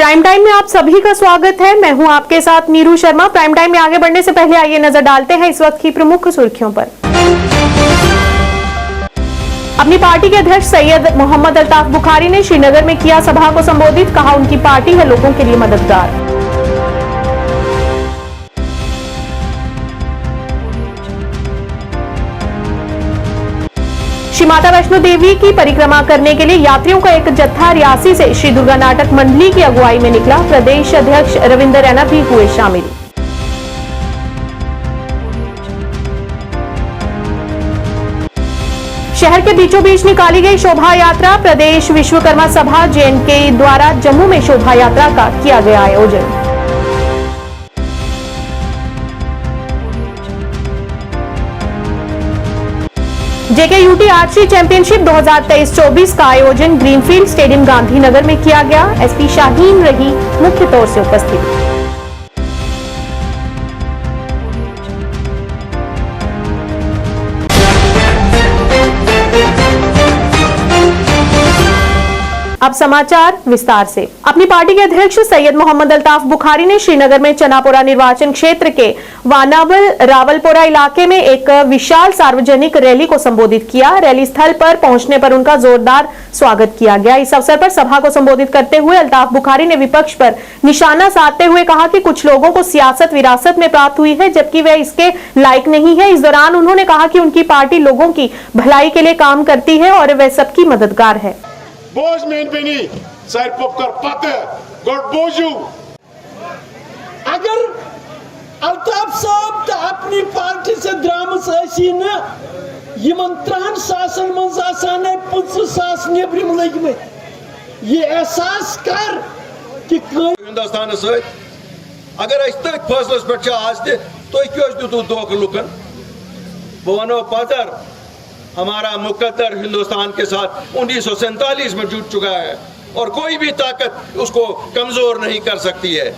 Prime time में आप सभी का स्वागत है। मैं हूं आपके साथ नीरू शर्मा। प्राइम टाइम में आगे बढ़ने से पहले आइए नजर डालते हैं इस वक्त की प्रमुख सुर्खियों पर। अपनी पार्टी के अध्यक्ष सैयद मोहम्मद अल्ताफ बुखारी ने श्रीनगर में किया सभा को संबोधित। कहा उनकी पार्टी है लोगों के लिए मददगार। श्री माता वैष्णो देवी की परिक्रमा करने के लिए यात्रियों का एक जत्था रियासी से श्री दुर्गा नाटक मंडली की अगुवाई में निकला। प्रदेश अध्यक्ष रविंद्र रैना भी हुए शामिल। शहर के बीचों बीच निकाली गई शोभा यात्रा। प्रदेश विश्वकर्मा सभा JNK द्वारा जम्मू में शोभा यात्रा का किया गया आयोजन। JKUT आर्चरी चैंपियनशिप 2023-24 का आयोजन ग्रीनफील्ड स्टेडियम गांधीनगर में किया गया। SP शाहीन रही मुख्य तौर से उपस्थित। अब समाचार विस्तार से। अपनी पार्टी के अध्यक्ष सैयद मोहम्मद अल्ताफ बुखारी ने श्रीनगर में चनापोरा निर्वाचन क्षेत्र के वानावल रावलपोरा इलाके में एक विशाल सार्वजनिक रैली को संबोधित किया। रैली स्थल पर पहुंचने पर उनका जोरदार स्वागत किया गया। इस अवसर पर सभा को संबोधित करते हुए अल्ताफ बुखारी ने विपक्ष पर निशाना साधते हुए कहा कि कुछ लोगों को सियासत विरासत में प्राप्त हुई है, जबकि वह इसके लायक नहीं है। इस दौरान उन्होंने कहा कि उनकी पार्टी लोगों की भलाई के लिए काम करती है और वह सबकी मददगार है। बोझ में बनी सर पकड़ पते गोड बोझू अगर अल्ताफ साहब तो अपनी पार्टी से द्रामस न यमन 3 सासन मज आसान 5 सास नेबरिम लग ये एहसास कर कि हिंदुस्तान अगर फैसलस पे आज तुम क्यों दितु धोख लुकन बह वनो पदर हमारा मुकद्दर हिंदुस्तान के साथ 1947 में जुट चुका है और कोई भी ताकत उसको कमजोर नहीं कर सकती है।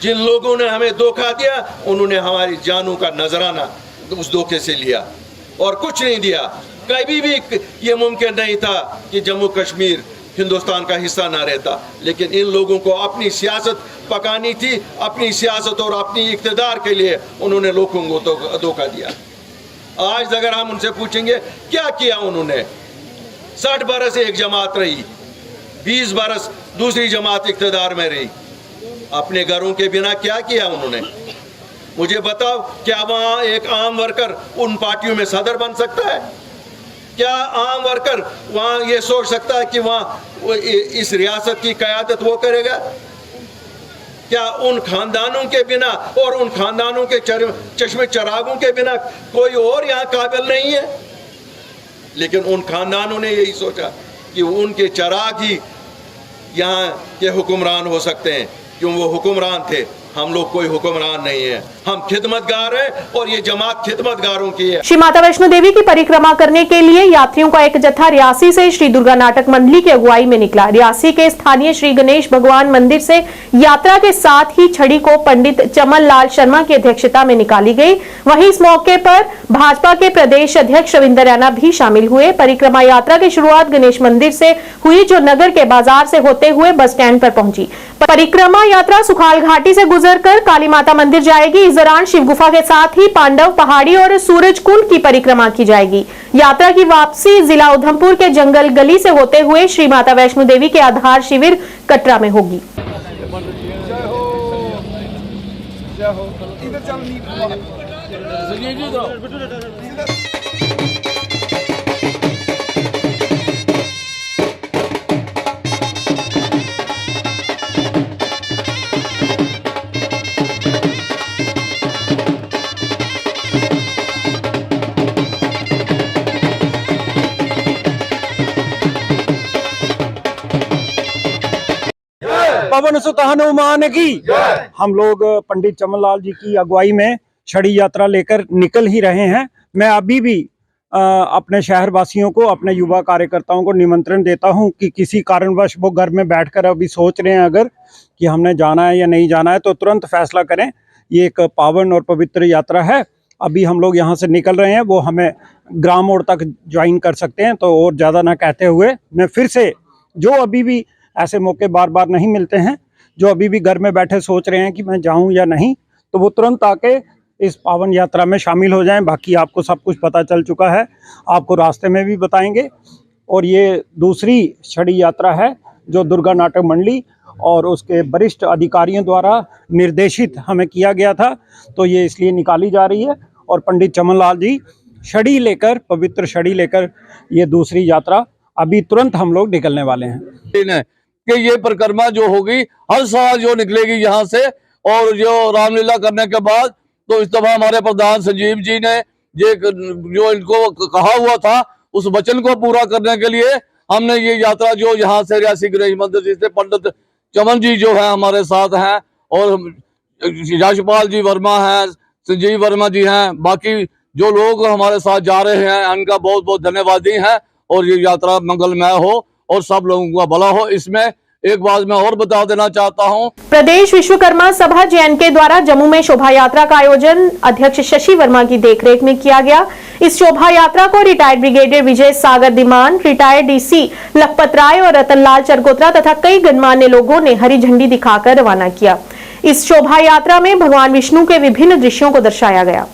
जिन लोगों ने हमें धोखा दिया उन्होंने हमारी जानों का नजराना उस धोखे से लिया और कुछ नहीं दिया। कभी भी ये मुमकिन नहीं था कि जम्मू कश्मीर हिंदुस्तान का हिस्सा ना रहता, लेकिन इन लोगों को अपनी सियासत पकानी थी। अपनी सियासत और अपनी इक़्तिदार के लिए उन्होंने लोगों को धोखा दिया। आज अगर हम उनसे पूछेंगे क्या किया उन्होंने, 60 बरस एक जमात रही, 20 बरस दूसरी जमात इक़्तिदार में रही, अपने घरों के बिना क्या किया उन्होंने? मुझे बताओ, क्या वहाँ एक आम वर्कर उन पार्टियों में सदर बन सकता है? क्या आम वर्कर वहाँ ये सोच सकता है कि वहाँ इस रियासत की क़यादत वो करेगा? क्या उन खानदानों के बिना और उन खानदानों के चश्मे चरागों के बिना कोई और यहाँ काबिल नहीं है? लेकिन उन खानदानों ने यही सोचा कि उनके चराग ही यहाँ के हुक्मरान हो सकते हैं, क्यों वो हुक्मरान थे। हम लोग कोई हुक्मरान नहीं है, हम खिदमतगार हैं और ये जमात खिदमतगारों की है। श्री माता वैष्णो देवी की परिक्रमा करने के लिए यात्रियों का एक जत्था रियासी से श्री दुर्गा नाटक मंडली की अगुवाई में निकला। रियासी के स्थानीय श्री गणेश भगवान मंदिर से यात्रा के साथ ही छड़ी को पंडित चमन लाल शर्मा की अध्यक्षता में निकाली गई। वहीं इस मौके पर भाजपा के प्रदेश अध्यक्ष रविंद्र रैना भी शामिल हुए। परिक्रमा यात्रा की शुरुआत गणेश मंदिर से हुई, जो नगर के बाजार से होते हुए बस स्टैंड पर पहुंची। परिक्रमा यात्रा सुखाल घाटी से गुजरकर काली माता मंदिर जाएगी। इस दौरान शिव गुफा के साथ ही पांडव पहाड़ी और सूरज कुंड की परिक्रमा की जाएगी। यात्रा की वापसी जिला उधमपुर के जंगल गली से होते हुए श्री माता वैष्णो देवी के आधार शिविर कटरा में होगी। पवन सुत हनुमान की। हम लोग पंडित चमनलाल जी की अगुवाई में छड़ी यात्रा लेकर निकल ही रहे हैं। मैं अभी भी अपने शहर वासियों को, अपने युवा कार्यकर्ताओं को निमंत्रण देता हूं कि किसी कारणवश वो घर में बैठकर अभी सोच रहे हैं अगर कि हमने जाना है या नहीं जाना है, तो तुरंत फैसला करें। ये एक पावन और पवित्र यात्रा है। अभी हम लोग यहाँ से निकल रहे हैं, वो हमें ग्राम मोड़ तक ज्वाइन कर सकते हैं। तो और ज़्यादा ना कहते हुए मैं फिर से जो अभी भी ऐसे मौके बार बार नहीं मिलते हैं। जो अभी भी घर में बैठे सोच रहे हैं कि मैं जाऊं या नहीं, तो वो तुरंत आके इस पावन यात्रा में शामिल हो जाएं। बाकी आपको सब कुछ पता चल चुका है, आपको रास्ते में भी बताएंगे। और ये दूसरी छड़ी यात्रा है जो दुर्गा नाटक मंडली और उसके वरिष्ठ अधिकारियों द्वारा निर्देशित हमें किया गया था, तो ये इसलिए निकाली जा रही है। और पंडित चमन लाल जी छड़ी लेकर, पवित्र छड़ी लेकर ये दूसरी यात्रा अभी तुरंत हम लोग निकलने वाले हैं कि ये परिक्रमा जो होगी हर साल जो निकलेगी यहाँ से, और जो रामलीला करने के बाद तो इस दफा हमारे प्रधान संजीव जी ने ये जो इनको कहा हुआ था उस वचन को पूरा करने के लिए हमने ये यात्रा जो यहाँ से रियासी गणेश मंदिर से पंडित चमन जी जो है हमारे साथ हैं, और यशपाल जी वर्मा हैं, संजीव वर्मा जी हैं, बाकी जो लोग हमारे साथ जा रहे हैं उनका बहुत बहुत धन्यवादी हैं। और ये यात्रा मंगलमय हो और सब लोगों का भला हो। इसमें एक बात मैं और बता देना चाहता हूं, प्रदेश विश्वकर्मा सभा JNK द्वारा जम्मू में शोभा यात्रा का आयोजन अध्यक्ष शशि वर्मा की देखरेख में किया गया। इस शोभा यात्रा को रिटायर्ड ब्रिगेडियर विजय सागर दिमान, रिटायर्ड DC लखपत राय और रतनलाल चरकोत्रा तथा कई गणमान्य लोगों ने हरी झंडी दिखाकर रवाना किया। इस शोभा यात्रा में भगवान विष्णु के विभिन्न दृश्यों को दर्शाया गया।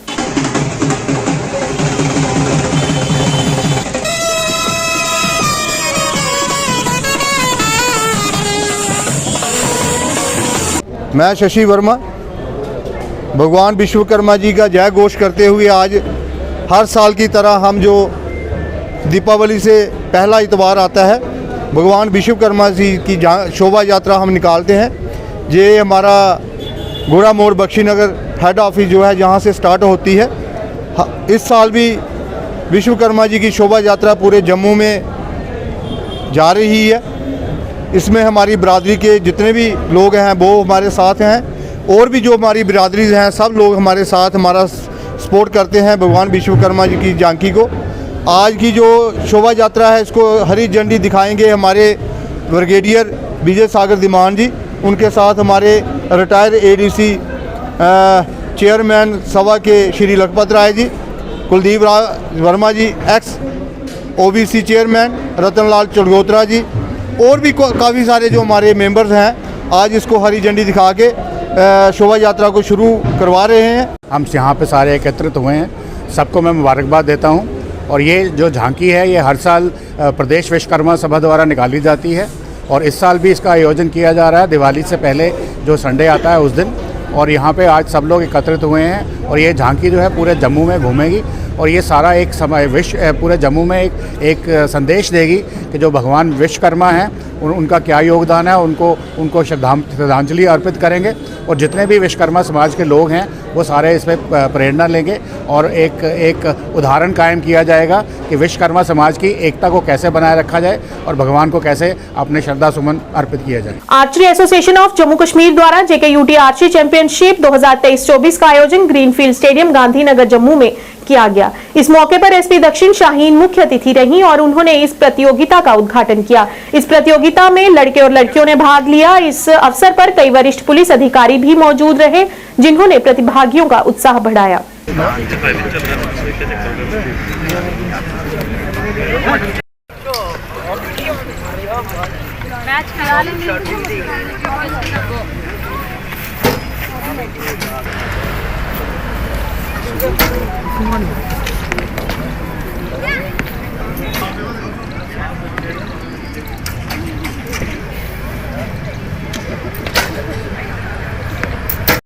मैं शशि वर्मा भगवान विश्वकर्मा जी का जय घोष करते हुए आज हर साल की तरह हम जो दीपावली से पहला इतवार आता है भगवान विश्वकर्मा जी की शोभा यात्रा हम निकालते हैं। ये हमारा गोरा मोड़ बख्शीनगर हेड ऑफिस जो है जहाँ से स्टार्ट होती है। इस साल भी विश्वकर्मा जी की शोभा यात्रा पूरे जम्मू में जा रही है। इसमें हमारी बिरादरी के जितने भी लोग हैं वो हमारे साथ हैं, और भी जो हमारी बिरादरी हैं सब लोग हमारे साथ हमारा सपोर्ट करते हैं भगवान विश्वकर्मा जी की झांकी को। आज की जो शोभा यात्रा है इसको हरी झंडी दिखाएंगे हमारे ब्रिगेडियर विजय सागर दिमान जी, उनके साथ हमारे रिटायर्ड ADC चेयरमैन सभा के श्री लखपत राय जी, कुलदीप वर्मा जी एक्स OBC चेयरमैन, रतनलाल चरकोत्रा जी, और भी काफ़ी सारे जो हमारे मेंबर्स हैं आज इसको हरी झंडी दिखा के शोभा यात्रा को शुरू करवा रहे हैं। हम यहाँ पे सारे एकत्रित हुए हैं, सबको मैं मुबारकबाद देता हूँ। और ये जो झांकी है ये हर साल प्रदेश विश्वकर्मा सभा द्वारा निकाली जाती है, और इस साल भी इसका आयोजन किया जा रहा है दिवाली से पहले जो संडे आता है उस दिन। और यहाँ पे आज सब लोग एकत्रित हुए हैं, और ये झांकी जो है पूरे जम्मू में घूमेगी, और ये सारा एक समय पूरे जम्मू में एक संदेश देगी कि जो भगवान विश्वकर्मा हैं उनका क्या योगदान है, उनको श्रद्धांजलि अर्पित करेंगे। और जितने भी विश्वकर्मा समाज के लोग हैं वो सारे इसमें प्रेरणा लेंगे, और एक उदाहरण कायम किया जाएगा कि विश्वकर्मा समाज की एकता को कैसे बनाए रखा जाए और भगवान को कैसे अपने श्रद्धा सुमन अर्पित किया जाए। Archery association of Jammu Kashmir द्वारा JKUT आर्चरी चैंपियनशिप 2023-24 का आयोजन ग्रीनफील्ड स्टेडियम गांधीनगर जम्मू में किया गया। इस मौके पर SP दक्षिण शाहीन मुख्य अतिथि रहीं और उन्होंने इस प्रतियोगिता का उद्घाटन किया। इस प्रतियोगिता में लड़के और लड़कियों ने भाग लिया। इस अवसर पर कई वरिष्ठ पुलिस अधिकारी भी मौजूद रहे जिन्होंने प्रतिभागियों का उत्साह बढ़ाया।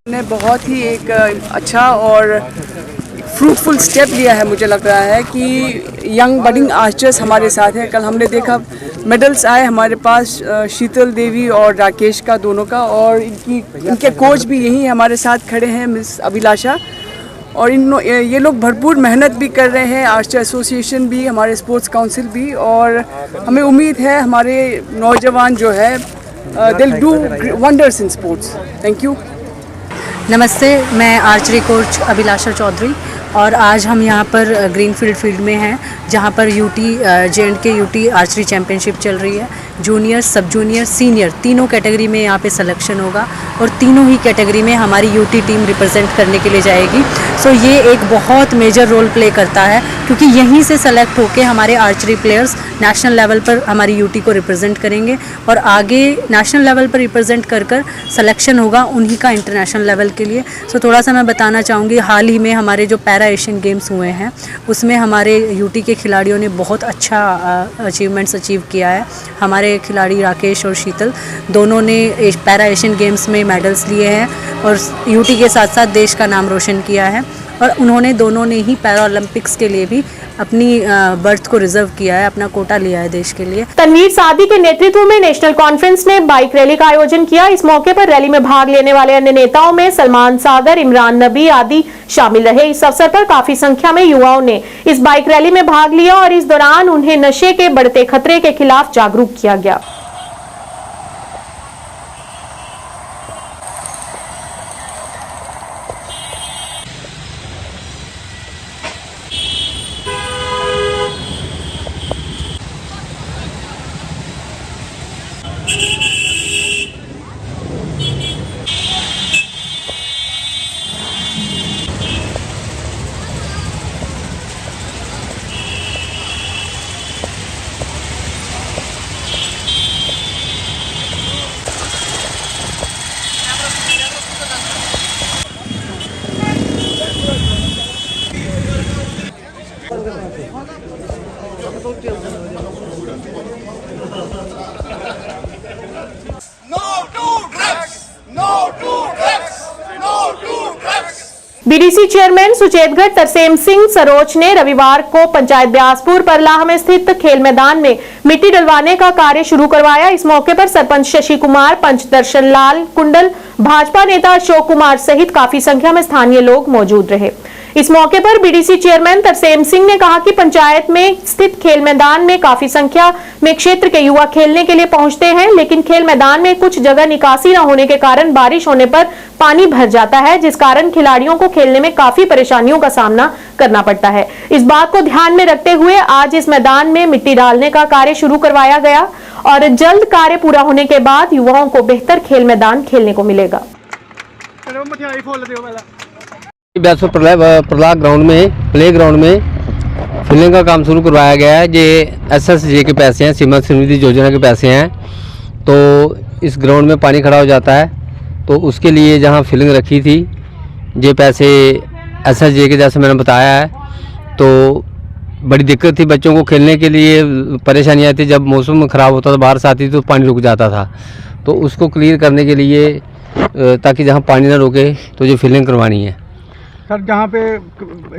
ने बहुत ही एक अच्छा और फ्रूटफुल स्टेप लिया है। मुझे लग रहा है कि यंग बडिंग आर्चर्स हमारे साथ हैं। कल हमने देखा मेडल्स आए हमारे पास शीतल देवी और राकेश का दोनों का, और इनके कोच भी यही हमारे साथ खड़े हैं मिस अभिलाषा। और ये लोग भरपूर मेहनत भी कर रहे हैं, आर्चर एसोसिएशन भी, हमारे स्पोर्ट्स काउंसिल भी, और हमें उम्मीद है हमारे नौजवान जो है दिल do wonders in sports. Thank you. नमस्ते, मैं आर्चरी कोच अभिलाषा चौधरी, और आज हम यहाँ पर ग्रीनफील्ड फील्ड में हैं जहाँ पर JNK UT आर्चरी चैम्पियनशिप चल रही है। जूनियर, सब जूनियर, सीनियर तीनों कैटेगरी में यहाँ पे सिलेक्शन होगा। और तीनों ही कैटेगरी में हमारी यूटी टीम रिप्रेजेंट करने के लिए जाएगी। सो ये एक बहुत मेजर रोल प्ले करता है, क्योंकि यहीं से सेलेक्ट होकर हमारे आर्चरी प्लेयर्स नेशनल लेवल पर हमारी यूटी को रिप्रेजेंट करेंगे और आगे नेशनल लेवल पर रिप्रेजेंट कर सिलेक्शन होगा उन्हीं का इंटरनेशनल लेवल के लिए। सो थोड़ा सा मैं बताना चाहूँगी, हाल ही में हमारे जो पैरा एशियन गेम्स हुए हैं उसमें हमारे यूटी के खिलाड़ियों ने बहुत अच्छा अचीवमेंट्स अचीव किया है। हमारे खिलाड़ी राकेश और शीतल दोनों ने पैरा एशियन गेम्स में मेडल्स लिए हैं और यूटी के साथ साथ देश का नाम रोशन किया है, और उन्होंने दोनों ने ही पैरा ओलंपिक्स के लिए भी अपनी बर्थ को रिजर्व किया है, अपना कोटा लिया है देश के लिए। तनवीर सादी के नेतृत्व में नेशनल कॉन्फ्रेंस ने बाइक रैली का आयोजन किया। इस मौके पर रैली में भाग लेने वाले अन्य नेताओं में सलमान सागर, इमरान नबी आदि शामिल रहे। इस अवसर पर काफी संख्या में युवाओं ने इस बाइक रैली में भाग लिया और इस दौरान उन्हें नशे के बढ़ते खतरे के खिलाफ जागरूक किया गया। बीडीसी चेयरमैन सुचेतगढ़ तरसेम सिंह सरोच ने रविवार को पंचायत ब्यासपुर परलाह में स्थित खेल मैदान में मिट्टी डलवाने का कार्य शुरू करवाया। इस मौके पर सरपंच शशि कुमार, पंच दर्शन लाल कुंडल, भाजपा नेता अशोक कुमार सहित काफी संख्या में स्थानीय लोग मौजूद रहे। इस मौके पर बीडीसी चेयरमैन तरसेम सिंह ने कहा कि पंचायत में स्थित खेल मैदान में काफी संख्या में क्षेत्र के युवा खेलने के लिए पहुंचते हैं, लेकिन खेल मैदान में कुछ जगह निकासी न होने के कारण बारिश होने पर पानी भर जाता है, जिस कारण खिलाड़ियों को खेलने में काफी परेशानियों का सामना करना पड़ता है। इस बात को ध्यान में रखते हुए आज इस मैदान में मिट्टी डालने का कार्य शुरू करवाया गया और जल्द कार्य पूरा होने के बाद युवाओं को बेहतर खेल मैदान खेलने को मिलेगा। ब्यासपुर प्रलाह ग्राउंड में प्ले ग्राउंड में फिलिंग का काम शुरू करवाया गया है। ये SSJ के पैसे हैं, सीमा समृद्धि योजना के पैसे हैं। तो इस ग्राउंड में पानी खड़ा हो जाता है, तो उसके लिए जहां फिलिंग रखी थी ये पैसे SSJ के, जैसे मैंने बताया है, तो बड़ी दिक्कत थी बच्चों को खेलने के लिए, परेशानी आती थी। जब मौसम ख़राब होता था, बारिश आती थी तो पानी रुक जाता था, तो उसको क्लियर करने के लिए ताकि जहाँ पानी ना रुके तो ये फिलिंग करवानी है। सर, जहाँ पे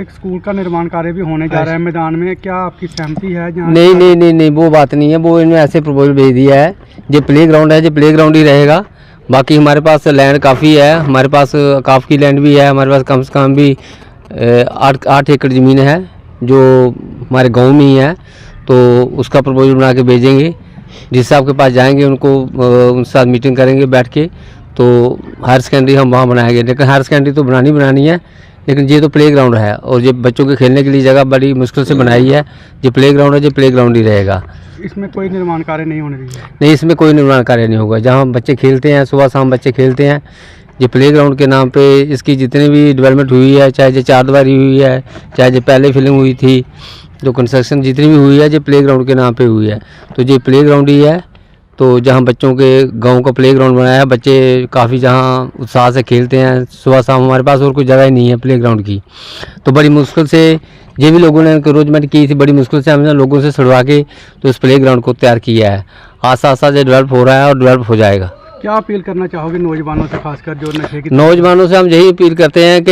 एक स्कूल का निर्माण कार्य भी होने जा रहा है मैदान में, क्या आपकी सहमति है? नहीं, वो बात नहीं है। वो इन्होंने ऐसे प्रपोजल भेज दिया है, ये प्ले ग्राउंड है, ये प्ले ग्राउंड ही रहेगा। बाकी हमारे पास लैंड काफ़ी है, हमारे पास काफ़ी की लैंड भी है, हमारे पास कम से कम भी 8 एकड़ ज़मीन है जो हमारे गांव में ही है। तो उसका प्रपोजल बना के भेजेंगे, जिस साहब के पास जाएंगे उनको उनके साथ मीटिंग करेंगे बैठ के। तो हायर सेकेंडरी हम वहाँ बनाएंगे, लेकिन हायर सेकेंडरी तो बनानी है, लेकिन ये तो प्ले ग्राउंड है और ये बच्चों के खेलने के लिए जगह बड़ी मुश्किल से बनाई है। ये प्ले ग्राउंड है, ये प्ले ग्राउंड ही रहेगा। इसमें कोई निर्माण कार्य नहीं होने देंगे? नहीं, इसमें कोई निर्माण कार्य नहीं होगा। जहाँ बच्चे खेलते हैं, सुबह शाम बच्चे खेलते हैं, ये प्ले ग्राउंड के नाम पे इसकी जितनी भी डेवलपमेंट हुई है, चाहे ये 4 दीवारी हुई है, चाहे ये पहले फिल्म हुई थी, जो कंस्ट्रक्शन जितनी भी हुई है, ये प्ले ग्राउंड के नाम पे हुई है। तो ये प्ले ग्राउंड ही है। तो जहाँ बच्चों के गांव का प्ले ग्राउंड बनाया है, बच्चे काफ़ी जहाँ उत्साह से खेलते हैं सुबह शाम। हमारे पास और कोई जगह ही नहीं है प्ले ग्राउंड की, तो बड़ी मुश्किल से ये भी लोगों ने इंक्रोचमेंट की थी, बड़ी मुश्किल से हमने लोगों से छुड़वा के तो इस प्ले ग्राउंड को तैयार किया है। आस्ता आस्ता ये डेवलप हो रहा है और डेवलप हो जाएगा। क्या अपील करना चाहोगे नौजवानों से, खासकर जो नशे की? नौजवानों से हम यही अपील करते हैं कि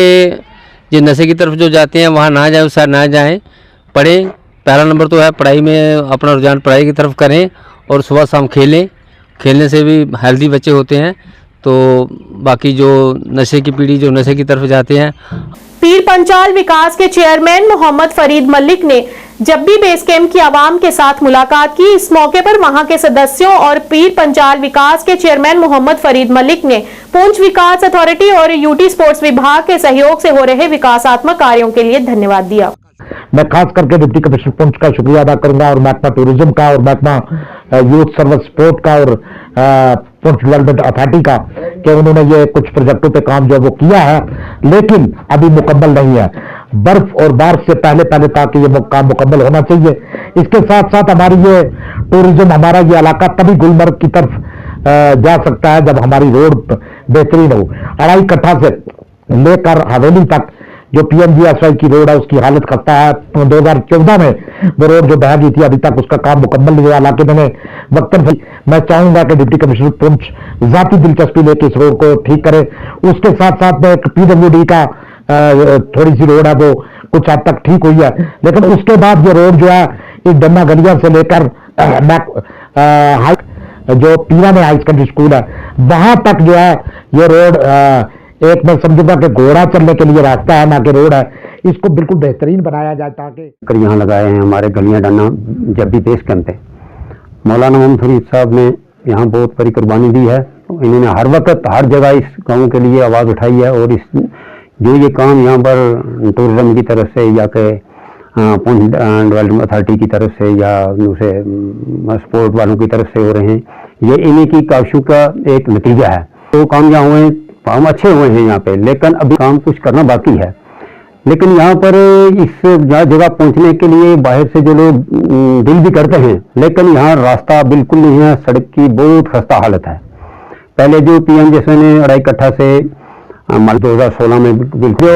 ये नशे की तरफ जो जाते हैं वहाँ ना जाए, उस साइड ना जाएँ, पढ़ें। पहला नंबर तो है पढ़ाई में, अपना रुझान पढ़ाई की तरफ करें और सुबह शाम खेलें। खेलने से भी हेल्दी बच्चे होते हैं। तो बाकी जो नशे की पीढ़ी जो नशे की तरफ जाते हैं। पीर पंचाल विकास के चेयरमैन मोहम्मद फरीद मलिक ने जब भी बेस कैंप की आवाम के साथ मुलाकात की। इस मौके पर वहां के सदस्यों और पीर पंचाल विकास के चेयरमैन मोहम्मद फरीद मलिक ने पूंछ विकास अथॉरिटी और यूटी स्पोर्ट्स विभाग के सहयोग से हो रहे विकासात्मक कार्यों के लिए धन्यवाद दिया। मैं खास करके डिप्टी कमिश्नर पुंछ का शुक्रिया अदा करूंगा और महकमा टूरिज्म का और महकमा यूथ सर्विस स्पोर्ट का और पुंछ डेवलपमेंट अथॉरिटी का कि उन्होंने ये कुछ प्रोजेक्टों पे काम जो वो किया है, लेकिन अभी मुकम्मल नहीं है। बर्फ और बारिश से पहले ताकि ये काम मुकम्मल होना चाहिए। इसके साथ साथ हमारी ये टूरिज्म, हमारा ये इलाका तभी गुलमर्ग की तरफ जा सकता है जब हमारी रोड बेहतरीन हो। 2.5 कट्ठा से लेकर हवेली तक जो PMGSY की रोड है उसकी हालत खस्ता है। 2014 में वो रोड जो बह गई थी, अभी तक उसका काम मुकम्मल नहीं हुआ। हालांकि मैंने वक्तन मैं चाहूंगा कि डिप्टी कमिश्नर पुंछ जाती दिलचस्पी लेकर इस रोड को ठीक करे। उसके साथ साथ में एक PWD का थोड़ी सी रोड है वो कुछ हद तक ठीक हुई है, लेकिन उसके बाद ये रोड जो है इस डन्ना गलिया से लेकर जो पीरा में हाई सेकेंडरी स्कूल है वहां तक जो है ये रोड एक मैं समझूंगा कि घोड़ा चलने के लिए रास्ता है, ना कि रोड है। इसको बिल्कुल बेहतरीन बनाया जाए ताकि यहाँ लगाए हैं हमारे गलियां डन्ना जब भी बेस कैंप पे। मौलाना मोहम्मद फरीद साहब ने यहाँ बहुत बड़ी कुर्बानी दी है। इन्होंने हर वक्त हर जगह इस गाँव के लिए आवाज़ उठाई है, और इस जो ये काम यहाँ पर टूरिज्म की तरफ से या के पुंछ डेवलपमेंट अथॉरिटी की तरफ से या दूसरे स्पोर्ट वालों की तरफ से हो रहे हैं, ये इन्हीं की काविशों का एक नतीजा है। तो काम यहाँ हुए, काम अच्छे हुए हैं यहाँ पे, लेकिन अभी काम कुछ करना बाकी है। लेकिन यहाँ पर इस जगह पहुँचने के लिए बाहर से जो लोग दिल भी करते हैं, लेकिन यहाँ रास्ता बिल्कुल नहीं है, सड़क की बहुत खस्ता हालत है। पहले जो PMGSY ने 2.5 कट्ठा से 2016 में बिल्कुल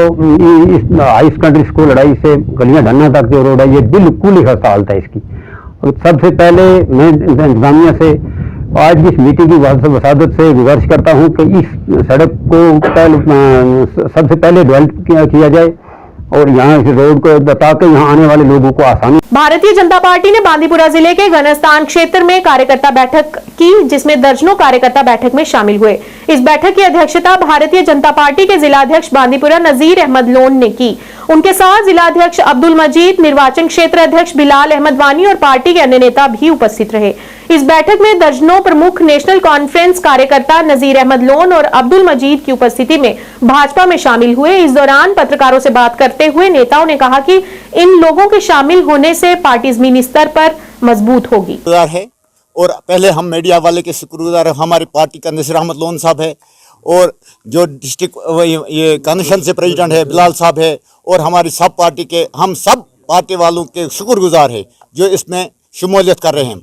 इस हाई सेकेंडरी स्कूल 2.5 से गलियां ढन्ना तक जो रोड है ये बिल्कुल ही खस्ता हालत है इसकी। और सबसे पहले मैं इंतजामिया से आज की इस मीटिंग की वसादत से गुजारिश करता हूं कि इस सड़क को सबसे पहले डेवलप किया जाए और यहाँ इस रोड को ताकि यहाँ आने वाले लोगों को आसानी। भारतीय जनता पार्टी ने बांदीपुरा जिले के घनस्थान क्षेत्र में कार्यकर्ता बैठक की, जिसमें दर्जनों कार्यकर्ता बैठक में शामिल हुए। इस बैठक की अध्यक्षता भारतीय जनता पार्टी के जिलाध्यक्ष बांदीपुरा नजीर अहमद लोन ने की। उनके साथ जिलाध्यक्ष अब्दुल मजीद, निर्वाचन क्षेत्र अध्यक्ष बिलाल अहमद वानी और पार्टी के अन्य नेता भी उपस्थित रहे। इस बैठक में दर्जनों प्रमुख नेशनल कॉन्फ्रेंस कार्यकर्ता नजीर अहमद लोन और अब्दुल मजीद की उपस्थिति में भाजपा में शामिल हुए। इस दौरान पत्रकारों से बात करते हुए नेताओं ने कहा कि इन लोगों के शामिल होने से पार्टी जमीनी स्तर पर मजबूत होगी। है और पहले हम मीडिया वाले के शुक्रगुजार है। हमारी पार्टी का नसीर अहमद लोन साहब है, और जो डिस्ट्रिक्ट ये कन्वेंशन से प्रेसिडेंट है बिलाल साहब है, और हमारी सब पार्टी के हम सब पार्टी वालों के शुक्रगुजार है जो इसमें शमूलियत कर रहे हैं,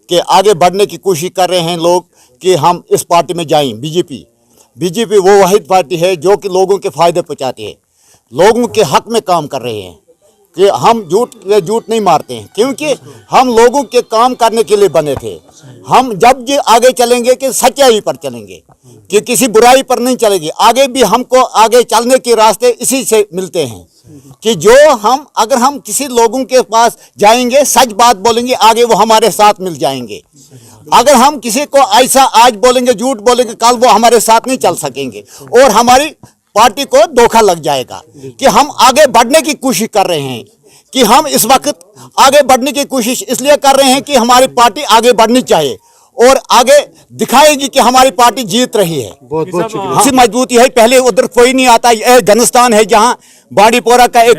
कि आगे बढ़ने की कोशिश कर रहे हैं लोग कि हम इस पार्टी में जाएं। बीजेपी वो वाहिद पार्टी है जो कि लोगों के फायदे पहुँचाती है, लोगों के हक में काम कर रहे हैं, कि हम झूठ नहीं मारते हैं, क्योंकि हम लोगों के काम करने के लिए बने थे। हम जब ये आगे चलेंगे कि सच्चाई पर चलेंगे, कि किसी बुराई पर नहीं चलेंगे। आगे भी हमको आगे चलने के रास्ते इसी से मिलते हैं, कि जो अगर हम किसी लोगों के पास जाएंगे, सच बात बोलेंगे, आगे वो हमारे साथ मिल जाएंगे। अगर हम किसी को ऐसा आज बोलेंगे, झूठ बोलेंगे, कल वो हमारे साथ नहीं चल सकेंगे और हमारी पार्टी को धोखा लग जाएगा। कि हम आगे बढ़ने की कोशिश कर रहे हैं, कि हम इस वक्त आगे बढ़ने की कोशिश इसलिए कर रहे हैं कि हमारी पार्टी आगे बढ़नी चाहिए और आगे दिखाएगी कि हमारी पार्टी जीत रही है। बहुत मजबूती है। पहले उधर कोई नहीं आता, यह घनस्थान है जहाँ बांडीपोरा का एक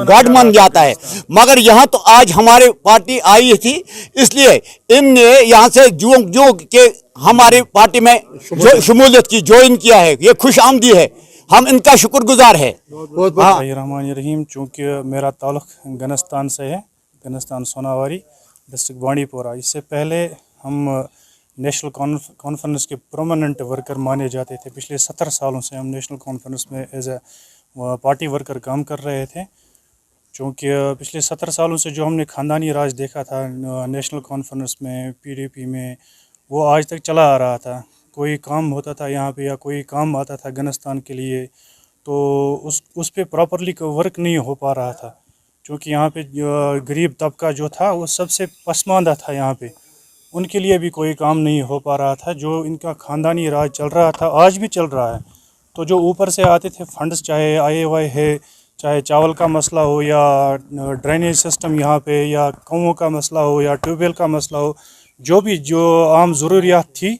गढ़ बन जाता है, मगर यहाँ तो आज हमारी पार्टी आई थी, इसलिए इनने यहाँ से जो के हमारी पार्टी में जो शमूलियत की, ज्वाइन किया है, ये खुश आमदी है, हम इनका शुक्रगुजार है। रहमान, चूँकि मेरा ताल्लुक घनस्थान से है, घनस्थान सोनावारी डिस्ट्रिक्ट बांडीपोरा। इससे पहले हम नेशनल कॉन्फ्रेंस के परमानेंट वर्कर माने जाते थे। पिछले 17 सालों से हम नेशनल कॉन्फ्रेंस में एज ए पार्टी वर्कर काम कर रहे थे। चूँकि पिछले 17 सालों से जो हमने ख़ानदानी राज देखा था नेशनल कॉन्फ्रेंस में, PDP में, वो आज तक चला आ रहा था। कोई काम होता था यहाँ पे या कोई काम आता था घनस्थान के लिए, तो उस पे प्रॉपरली वर्क नहीं हो पा रहा था, क्योंकि यहाँ पे गरीब तबका जो था वो सबसे पसमानदा था। यहाँ पे उनके लिए भी कोई काम नहीं हो पा रहा था। जो इनका ख़ानदानी राज चल रहा था, आज भी चल रहा है। तो जो ऊपर से आते थे फंड्स, चाहे IAY है, चाहे चावल का मसला हो या ड्रेनेज सिस्टम यहाँ पे, या कुओं का मसला हो या ट्यूबवेल का मसला हो, जो आम ज़रूरियात थी,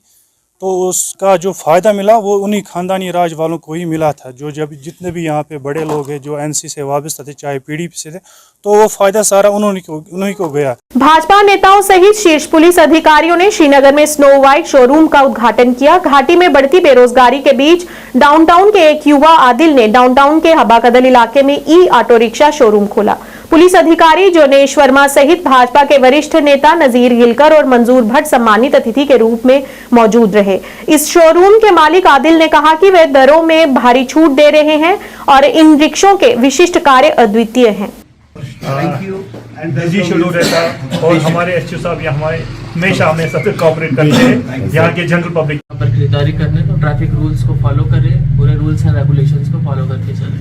तो उसका जो फ़ायदा मिला वो उन्हीं ख़ानदानी राज वालों को ही मिला था। जो जब जितने भी यहाँ पे बड़े लोग हैं जो एनसी से वाबस्ता थे, चाहे पीडीपी से थे, तो वो फ़ायदा सारा उन्हीं को गया। भाजपा नेताओं सहित शीर्ष पुलिस अधिकारियों ने श्रीनगर में स्नो व्हाइट शोरूम का उद्घाटन किया। घाटी में बढ़ती बेरोजगारी के बीच डाउनटाउन के एक युवा आदिल ने डाउनटाउन के हबाकदल इलाके में ई ऑटो रिक्शा शोरूम खोला। पुलिस अधिकारी जोनेश वर्मा सहित भाजपा के वरिष्ठ नेता नजीर गिलकर और मंजूर भट्ट सम्मानित अतिथि के रूप में मौजूद रहे। इस शोरूम के मालिक आदिल ने कहा कि वे दरों में भारी छूट दे रहे हैं और इन रिक्शों के विशिष्ट कार्य अद्वितीय हैं। बिजी शेड्यूल रहता और हमारे एसपी साहब यहाँ हमारे हमेशा हमें सबसे कोऑपरेट करते हैं। यहाँ के जनरल पब्लिक पर खरीदारी करने तो ट्रैफिक रूल्स को फॉलो करें, पूरे रूल्स एंड रेगुलेशंस को फॉलो करके चलें।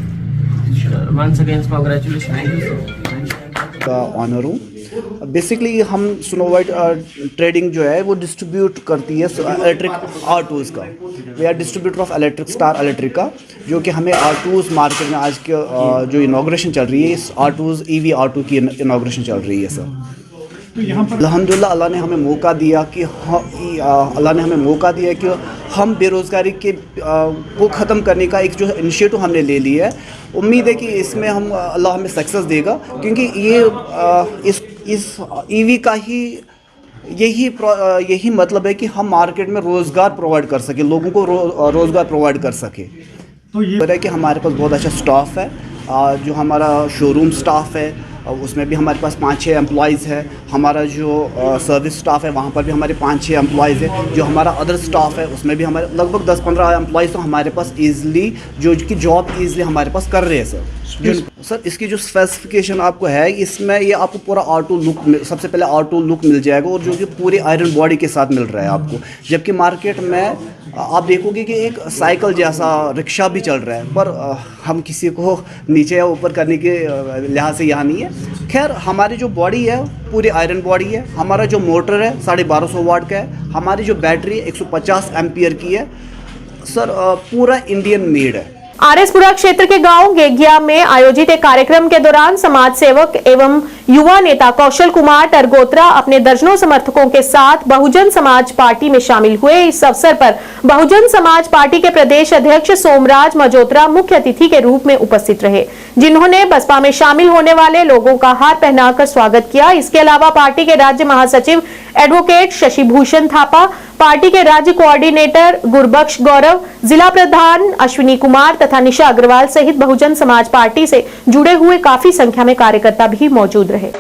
Once again congratulation, thank you sir. का ऑनर हूँ। बेसिकली हम स्नो वाइट ट्रेडिंग जो है वो डिस्ट्रीब्यूट करती है इलेक्ट्रिक ऑटोज़ का। We are distributor of electric star electric का, जो कि हमें ऑटोज़ मार्केट में आज के जो इनाग्रेशन चल रही है, इस ऑटोज़ ईवी ऑटो की इनाग्रेशन चल रही है सर। तो यहाँ पर अल्हम्दुलिल्लाह अल्लाह ने हमें मौका दिया कि हम बेरोज़गारी के को ख़त्म करने का एक जो इनिशिएटिव हमने ले लिया है। उम्मीद है कि इसमें हम अल्लाह हमें सक्सेस देगा, क्योंकि ये इस ईवी का ही यही मतलब है कि हम मार्केट में रोज़गार प्रोवाइड कर सके, लोगों को रोज़गार प्रोवाइड कर सके। तो ये है कि हमारे पास बहुत अच्छा स्टाफ है। जो हमारा शोरूम स्टाफ है उसमें भी हमारे पास 5-6 एम्प्लॉयज़ है। हमारा जो सर्विस स्टाफ है वहाँ पर भी हमारे 5-6 एम्प्लॉयज़ है। जो हमारा अदर स्टाफ है उसमें भी हमारे लगभग 10-15 एम्प्लॉयज़ तो हमारे पास ईज़िली जो कि जॉब ईज़िली हमारे पास कर रहे हैं सर। सर इसकी जो स्पेसिफिकेशन आपको है, इसमें ये आपको पूरा ऑटो लुक, सबसे पहले ऑटो लुक मिल जाएगा, और जो कि पूरी आयरन बॉडी के साथ मिल रहा है आपको। जबकि मार्केट में आप देखोगे कि एक साइकिल जैसा रिक्शा भी चल रहा है, पर हम किसी को नीचे या ऊपर करने के लिहाज से यहाँ नहीं है। खैर हमारी जो बॉडी है पूरी आयरन बॉडी है। हमारा जो मोटर है 1250 वाट का है। हमारी जो बैटरी है 150 एम्पियर की है सर। पूरा इंडियन मेड है। आरएसपुरा क्षेत्र के गांव गेगिया में आयोजित एक कार्यक्रम के दौरान समाज सेवक एवं युवा नेता कौशल कुमार टरगोत्रा अपने दर्जनों समर्थकों के साथ बहुजन समाज पार्टी में शामिल हुए। इस अवसर पर बहुजन समाज पार्टी के प्रदेश अध्यक्ष सोमराज मजोत्रा मुख्य अतिथि के रूप में उपस्थित रहे, जिन्होंने बसपा में शामिल होने वाले लोगों का हार पहनाकर स्वागत किया। इसके अलावा पार्टी के राज्य महासचिव एडवोकेट शशि भूषण थापा, पार्टी के राज्य कोऑर्डिनेटर गुरबख्श गौरव, जिला प्रधान अश्विनी कुमार तथा निशा अग्रवाल सहित बहुजन समाज पार्टी से जुड़े हुए काफी संख्या में कार्यकर्ता भी मौजूद रहे।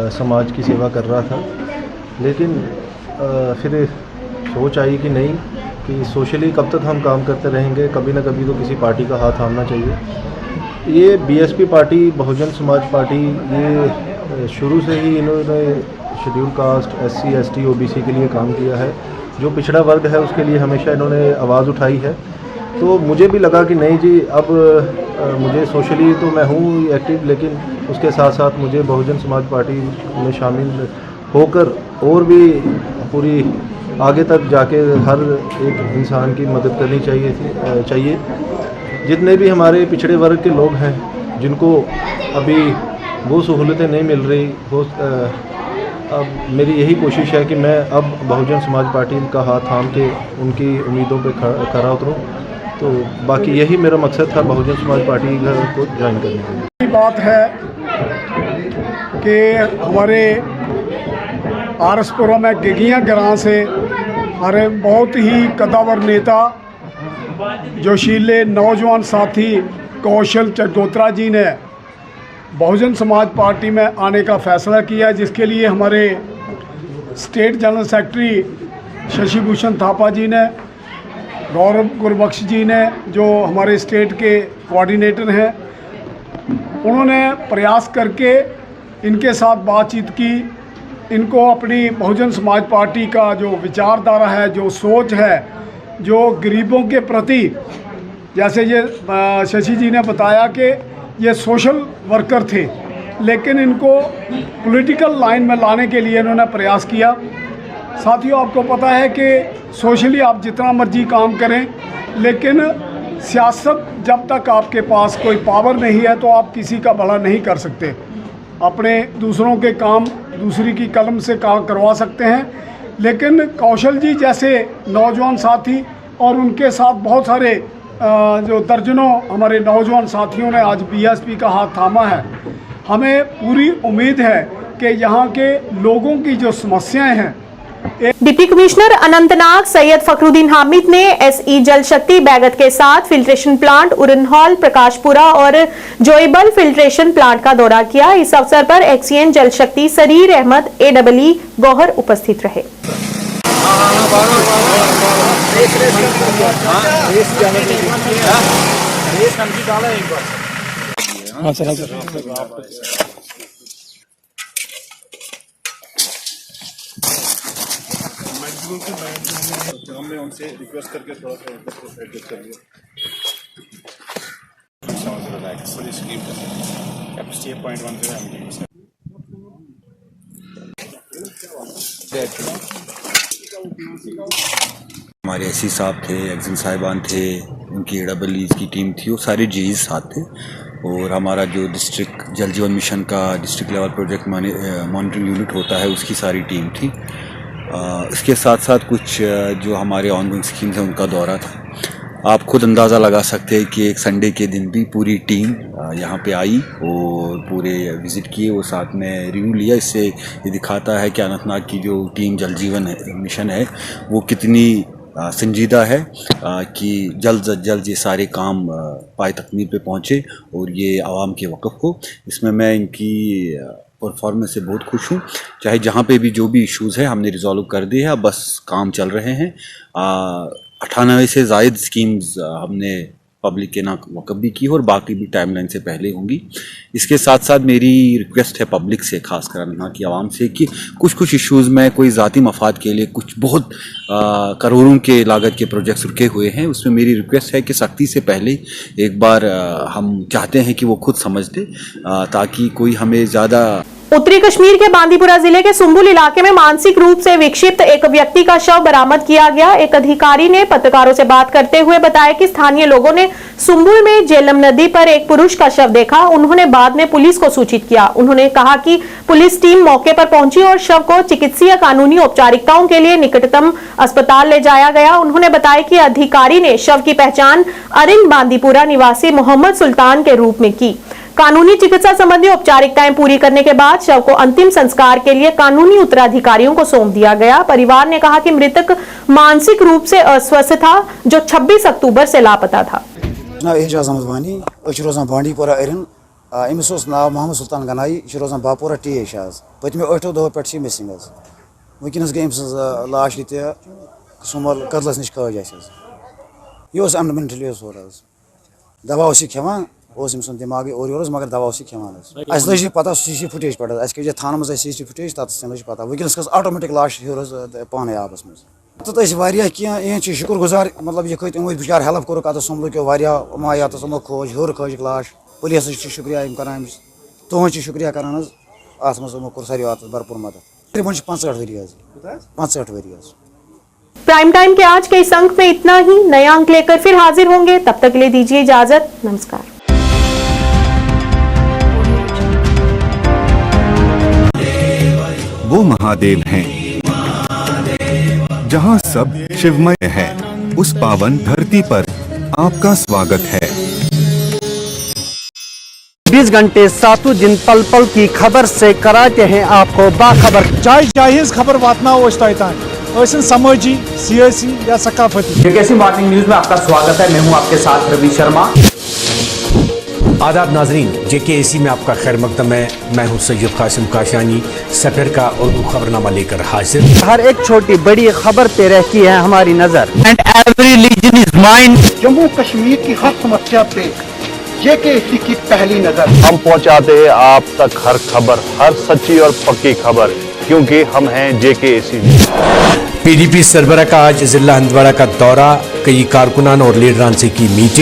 समाज की सेवा कर रहा था, लेकिन फिर सोच आई कि नहीं, कि सोशली कब तक हम काम करते रहेंगे, कभी ना कभी तो किसी पार्टी का हाथ थामना चाहिए। ये BSP party, Bahujan Samaj party, ये शुरू से ही इन्होंने schedule caste, SC, ST, OBC के लिए काम किया है। जो पिछड़ा वर्ग है उसके लिए हमेशा इन्होंने आवाज़ उठाई है। तो मुझे भी लगा कि नहीं जी, अब मुझे सोशली तो मैं हूँ एक्टिव, लेकिन उसके साथ साथ मुझे बहुजन समाज पार्टी में शामिल होकर और भी पूरी आगे तक जाके हर एक इंसान की मदद करनी चाहिए। जितने भी हमारे पिछड़े वर्ग के लोग हैं जिनको अभी वो सहूलतें नहीं मिल रही, अब मेरी यही कोशिश है कि मैं अब बहुजन समाज पार्टी का हाथ थाम के उनकी उम्मीदों पे खरा उतरूँ। तो बाकी यही मेरा मकसद था बहुजन समाज पार्टी को ज्वाइन करने की। बात है कि हमारे आरएसपुरा में गेगिया ग्राम से हमारे बहुत ही कद्दावर नेता, जोशीले नौजवान साथी कौशल टरगोत्रा जी ने बहुजन समाज पार्टी में आने का फ़ैसला किया, जिसके लिए हमारे state general secretary Shashi Bhushan Thapa ji ने, गौरव गुरबख्श जी ने, जो हमारे स्टेट के कोऑर्डिनेटर हैं, उन्होंने प्रयास करके इनके साथ बातचीत की इनको अपनी बहुजन समाज पार्टी का जो विचारधारा है, जो सोच है, जो गरीबों के प्रति, जैसे ये शशि जी ने बताया कि ये सोशल वर्कर थे, लेकिन इनको पॉलिटिकल लाइन में लाने के लिए इन्होंने प्रयास किया। साथियों, आपको पता है कि सोशली आप जितना मर्जी काम करें, लेकिन सियासत जब तक आपके पास कोई पावर नहीं है तो आप किसी का भला नहीं कर सकते। अपने दूसरों के काम दूसरी की कलम से काम करवा सकते हैं, लेकिन कौशल जी जैसे नौजवान साथी और उनके साथ बहुत सारे जो दर्जनों हमारे नौजवान साथियों ने आज बीएसपी का हाथ थामा है। हमें पूरी उम्मीद है कि यहाँ के लोगों की जो समस्याएं हैं। डिप्टी कमिश्नर अनंतनाग सैयद फखरुद्दीन हामिद ने एसई जल शक्ति बैगत के साथ फिल्ट्रेशन प्लांट उरनहॉल, प्रकाशपुरा और जोईबल फिल्ट्रेशन प्लांट का दौरा किया। इस अवसर पर एक्सीएन जल शक्ति सरीर अहमद AEE गौहर उपस्थित रहे। हमने उनसे रिक्वेस्ट करके थोड़ा सा एडजस्ट कर लिया। हमारे एससी साहब थे, एक्सन साहिबान थे, उनकी AEE की टीम थी, वो सारे जीज साथ थे। और हमारा जो डिस्ट्रिक्ट जल जीवन मिशन का district level project monitoring unit होता है, उसकी सारी टीम थी। इसके साथ साथ कुछ जो हमारे ऑनगोइंग स्कीम्स हैं उनका दौरा था। आप खुद अंदाज़ा लगा सकते हैं कि एक संडे के दिन भी पूरी टीम यहाँ पे आई और पूरे विज़िट किए और साथ में रिव्यू लिया। इससे ये दिखाता है कि अनंतनाग की जो टीम जल जीवन मिशन है वो कितनी संजीदा है कि जल्द से जल्द ये सारे काम पाए तकमील पे पहुँचे और ये आवाम के वक़्फ़ हो। इसमें मैं इनकी परफॉर्मेंस से बहुत खुश हूँ। चाहे जहाँ पे भी जो भी इश्यूज़ है हमने रिजॉल्व कर दिए हैं, अब बस काम चल रहे हैं। 98 से ज़ायद स्कीम्स हमने पब्लिक के नाम वक़्फ़ भी की और बाकी भी टाइमलाइन से पहले होंगी। इसके साथ साथ मेरी रिक्वेस्ट है पब्लिक से, खासकर अनंतनाग की आवाम से, कि कुछ इश्यूज़ में कोई ज़ाती मफाद के लिए कुछ बहुत करोड़ों के लागत के प्रोजेक्ट्स रुके हुए हैं। उसमें मेरी रिक्वेस्ट है कि सख्ती से पहले एक बार हम चाहते हैं कि वो खुद समझ दे, ताकि कोई हमें ज़्यादा। उत्तरी कश्मीर के बांदीपुरा जिले के सुंबुल इलाके में मानसिक रूप से विक्षिप्त एक व्यक्ति का शव बरामद किया गया। एक अधिकारी ने पत्रकारों से बात करते हुए बताया कि स्थानीय लोगों ने सुंबुल में झेलम नदी पर एक पुरुष का शव देखा। उन्होंने बाद में पुलिस को सूचित किया। उन्होंने कहा कि पुलिस टीम मौके पर पहुंची और शव को चिकित्सीय कानूनी औपचारिकताओं के लिए निकटतम अस्पताल ले जाया गया। उन्होंने बताया कि अधिकारी ने शव की पहचान अरिन बांदीपुरा निवासी मोहम्मद सुल्तान के रूप में की। कानूनी चिकित्सा संबंधी औपचारिकताएं पूरी करने के बाद शव को अंतिम संस्कार के लिए कानूनी उत्तराधिकारियों को सौंप दिया गया। परिवार ने कहा कि मृतक मानसिक रूप से अस्वस्थ था, जो 26 अक्टूबर से लापता था। एजाज अहमद वानी रोजान बांडीपोरा अरिन अमिस नाव मोहम्मद सुल्तान गनाई रोजान बापोरा टी आज पतमे 8 दो पे मिसिंग वनस गई अम लाश ये सुमल कदलस नश कज यह अनमेंटली दवा खेवान दिमाग और योर मगर दवा खेवान अस लग पता CC फुटेज पे अ थाना मज CC फुटेज तथ पता वनस ऑटोमेटिक लाश पान आबस मज कह शुक्र गुजार मतलब यह खत बिचार हेल्प कोर अत लुक्यो मायात खोज हर खोज लाश पुलिस शुक्रिया कर तुज शुक्रिया कर अत मो सारी अत भरपूर मदद 65 वरी 65 वरी। प्राइम टाइम के आज के इस अंक में इतना ही। नया अंक लेकर फिर हाजिर होंगे, तब तक के लिए दीजिए इजाजत। नमस्कार। वो महादेव हैं जहां सब शिवमय है, उस पावन धरती पर आपका स्वागत है। 20 घंटे 7 दिन पल पल की खबर से कराते हैं आपको बाखबर। जायज खबर वातना समाजी, सियासी या सकाफती। जेकेसी मॉर्निंग न्यूज में आपका स्वागत है। मैं हूं आपके साथ रवि शर्मा। आदाब नाजरीन, JKAC में आपका खैर मकदम है। मैं हूं सैयद कासिम काशानी, सफर का उर्दू खबरनामा लेकर हाजिर। हर एक छोटी बड़ी खबर पे रहती है हमारी नजर। And every religion is mine. Jammu Kashmir की हर समस्या पे JKAC की पहली नजर। हम पहुंचाते हैं आप तक हर खबर, हर सच्ची और पक्की खबर क्योंकि हम हैं JKACV। PDP सरबराह का आज जिला हंदवाड़ा का दौरा, कई कारकुनान और लीडरान से की मीटिंग।